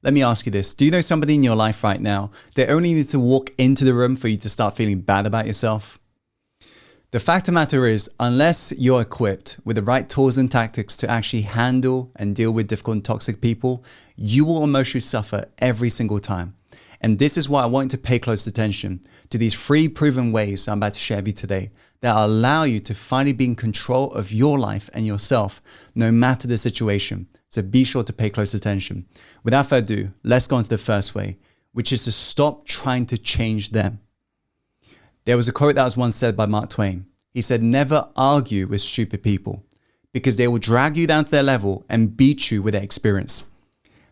Let me ask you this. Do you know somebody in your life right now that only need to walk into the room for you to start feeling bad about yourself? The fact of the matter is, unless you're equipped with the right tools and tactics to actually handle and deal with difficult and toxic people, you will emotionally suffer every single time. And this is why I want you to pay close attention to these 3 proven ways I'm about to share with you today that allow you to finally be in control of your life and yourself, no matter the situation. So be sure to pay close attention. Without further ado, let's go on to the first way, which is to stop trying to change them. There was a quote that was once said by Mark Twain. He said, "Never argue with stupid people because they will drag you down to their level and beat you with their experience."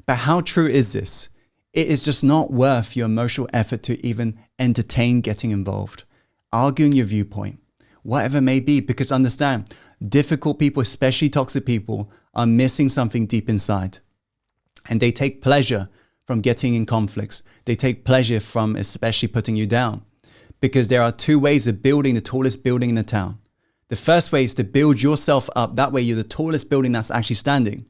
But how true is this? It is just not worth your emotional effort to even entertain getting involved, arguing your viewpoint, whatever it may be, because understand, difficult people, especially toxic people, are missing something deep inside. And they take pleasure from getting in conflicts. They take pleasure from especially putting you down. Because there are 2 ways of building the tallest building in the town. The first way is to build yourself up. That way you're the tallest building that's actually standing.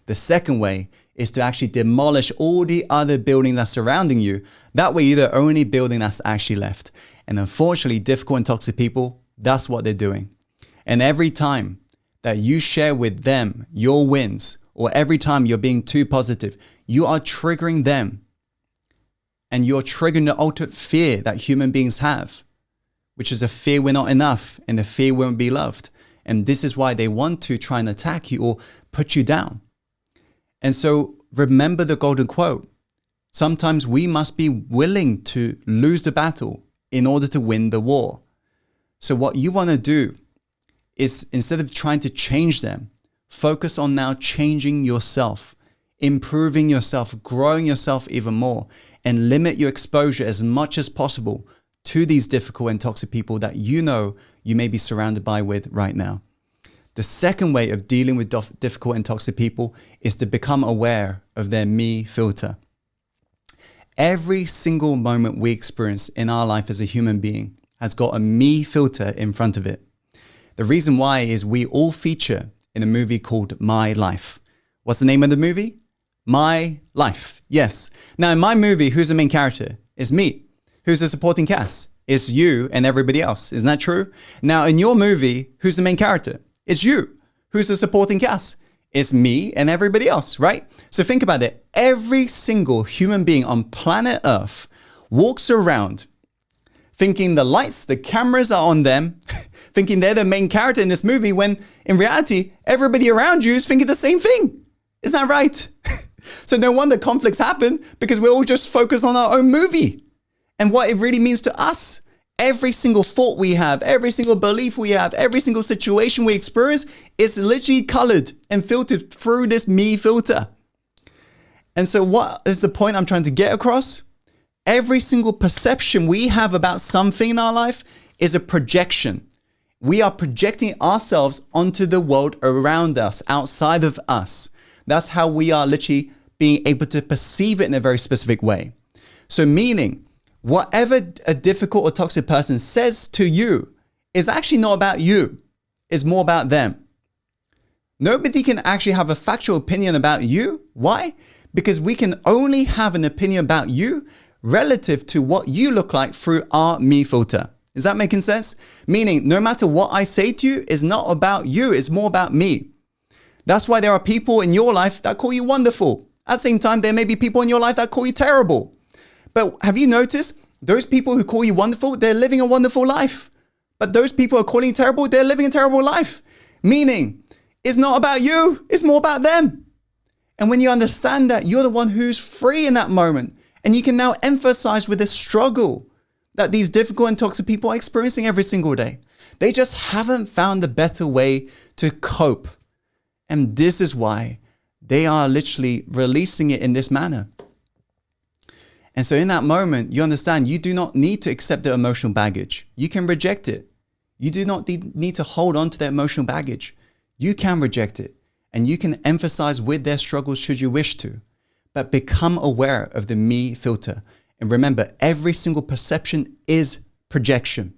The second way is to actually demolish all the other buildings that's surrounding you. That way you're the only building that's actually left. And unfortunately, difficult and toxic people, that's what they're doing. And every time that you share with them your wins, or every time you're being too positive, you are triggering them. And you're triggering the ultimate fear that human beings have, which is a fear we're not enough and the fear we won't be loved. And this is why they want to try and attack you or put you down. And so remember the golden quote. Sometimes we must be willing to lose the battle in order to win the war. So what you want to do is, instead of trying to change them, focus on now changing yourself, improving yourself, growing yourself even more, and limit your exposure as much as possible to these difficult and toxic people that you know you may be surrounded by with right now. The second way of dealing with difficult and toxic people is to become aware of their me filter. Every single moment we experience in our life as a human being has got a me filter in front of it. The reason why is we all feature in a movie called My Life. What's the name of the movie? My Life. Yes. Now in my movie, who's the main character? It's me. Who's the supporting cast? It's you and everybody else. Isn't that true? Now in your movie, who's the main character? It's you. Who's the supporting cast? It's me and everybody else, right? So think about it. Every single human being on planet Earth walks around thinking the lights, the cameras are on them, thinking they're the main character in this movie, when in reality, everybody around you is thinking the same thing. Isn't that right? So no wonder conflicts happen, because we're all just focused on our own movie and what it really means to us. Every single thought we have, every single belief we have, every single situation we experience is literally colored and filtered through this me filter. And so what is the point I'm trying to get across? Every single perception we have about something in our life is a projection. We are projecting ourselves onto the world around us, outside of us. That's how we are literally being able to perceive it in a very specific way. So meaning, whatever a difficult or toxic person says to you is actually not about you. It's more about them. Nobody can actually have a factual opinion about you. Why? Because we can only have an opinion about you relative to what you look like through our me filter. Is that making sense? Meaning, no matter what I say to you, it's not about you. It's more about me. That's why there are people in your life that call you wonderful. At the same time, there may be people in your life that call you terrible. But have you noticed those people who call you wonderful, they're living a wonderful life. But those people who are calling you terrible, they're living a terrible life. Meaning, it's not about you, it's more about them. And when you understand that, you're the one who's free in that moment. And you can now emphasize with the struggle that these difficult and toxic people are experiencing every single day. They just haven't found a better way to cope. And this is why they are literally releasing it in this manner. And so in that moment, you understand you do not need to accept the emotional baggage. You can reject it. You do not need to hold on to their emotional baggage. You can reject it. And you can emphasize with their struggles should you wish to. But become aware of the me filter. And remember, every single perception is projection.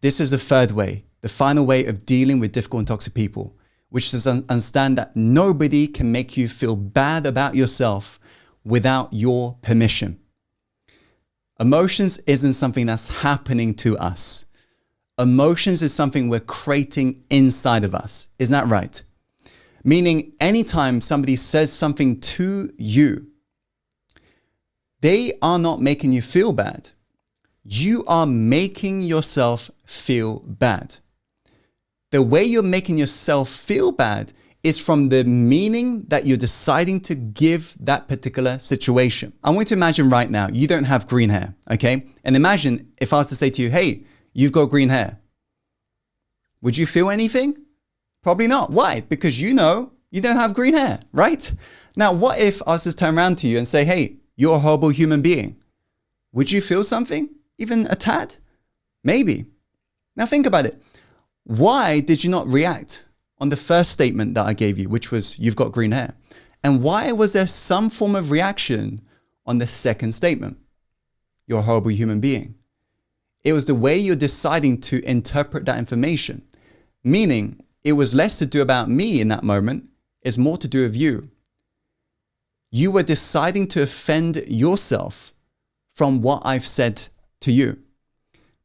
This is the third way, the final way of dealing with difficult and toxic people, which is to understand that nobody can make you feel bad about yourself without your permission. Emotions isn't something that's happening to us. Emotions is something we're creating inside of us. Isn't that right? Meaning anytime somebody says something to you, they are not making you feel bad. You are making yourself feel bad. The way you're making yourself feel bad is from the meaning that you're deciding to give that particular situation. I want you to imagine right now, you don't have green hair, okay? And imagine if I was to say to you, hey, you've got green hair. Would you feel anything? Probably not. Why? Because you know you don't have green hair, right? Now, what if I was to turn around to you and say, hey, you're a horrible human being? Would you feel something? Even a tad? Maybe. Now think about it. Why did you not react on the first statement that I gave you, which was you've got green hair? And why was there some form of reaction on the second statement? You're a horrible human being. It was the way you're deciding to interpret that information. Meaning it was less to do about me in that moment. It's more to do with you. You were deciding to offend yourself from what I've said to you,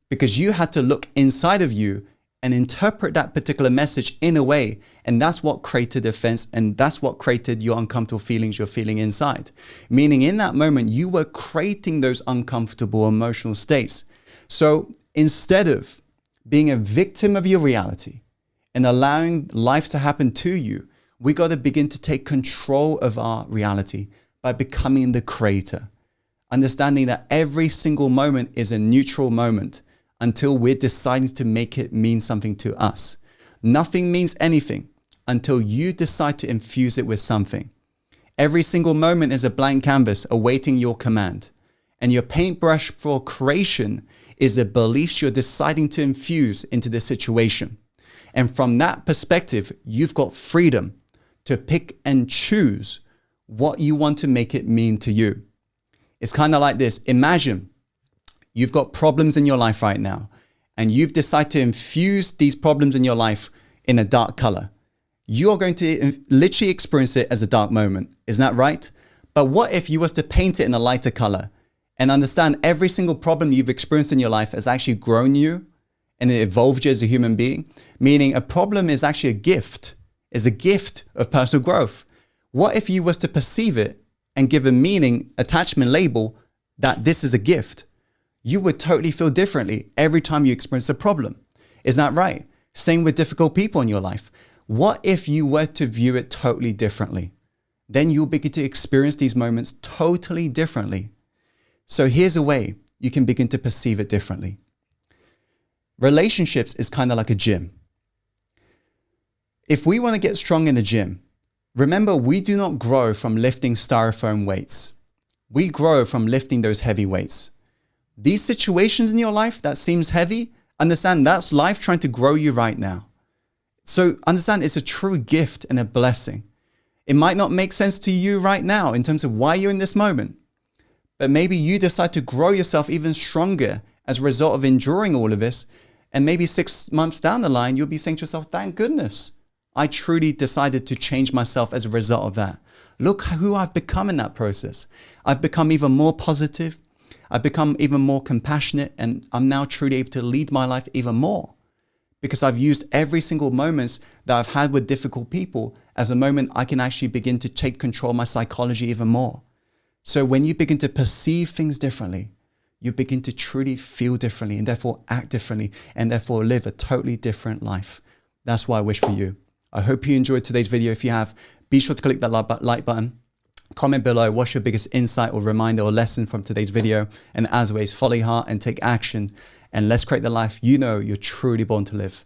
because you had to look inside of you and interpret that particular message in a way. And that's what created offense. And that's what created your uncomfortable feelings you're feeling inside. Meaning in that moment, you were creating those uncomfortable emotional states. So instead of being a victim of your reality and allowing life to happen to you, we got to begin to take control of our reality by becoming the creator. Understanding that every single moment is a neutral moment until we're deciding to make it mean something to us. Nothing means anything until you decide to infuse it with something. Every single moment is a blank canvas awaiting your command. And your paintbrush for creation is the beliefs you're deciding to infuse into the situation. And from that perspective, you've got freedom to pick and choose what you want to make it mean to you. It's kind of like this. Imagine you've got problems in your life right now, and you've decided to infuse these problems in your life in a dark color. You're going to literally experience it as a dark moment. Isn't that right? But what if you was to paint it in a lighter color and understand every single problem you've experienced in your life has actually grown you and it evolved you as a human being? Meaning a problem is actually a gift, is a gift of personal growth. What if you was to perceive it and give a meaning, attachment label that this is a gift? You would totally feel differently every time you experience a problem. Isn't that right? Same with difficult people in your life. What if you were to view it totally differently? Then you'll begin to experience these moments totally differently. So here's a way you can begin to perceive it differently. Relationships is kind of like a gym. If we want to get strong in the gym, remember, we do not grow from lifting styrofoam weights. We grow from lifting those heavy weights. These situations in your life that seems heavy, understand that's life trying to grow you right now. So understand it's a true gift and a blessing. It might not make sense to you right now in terms of why you're in this moment, but maybe you decide to grow yourself even stronger as a result of enduring all of this. And maybe 6 months down the line, you'll be saying to yourself, thank goodness, I truly decided to change myself as a result of that. Look who I've become in that process. I've become even more positive. I've become even more compassionate, and I'm now truly able to lead my life even more because I've used every single moments that I've had with difficult people as a moment I can actually begin to take control of my psychology even more. So when you begin to perceive things differently, you begin to truly feel differently and therefore act differently and therefore live a totally different life. That's what I wish for you. I hope you enjoyed today's video. If you have, be sure to click that like button. Comment below what's your biggest insight or reminder or lesson from today's video. And as always, follow your heart and take action. And let's create the life you know you're truly born to live.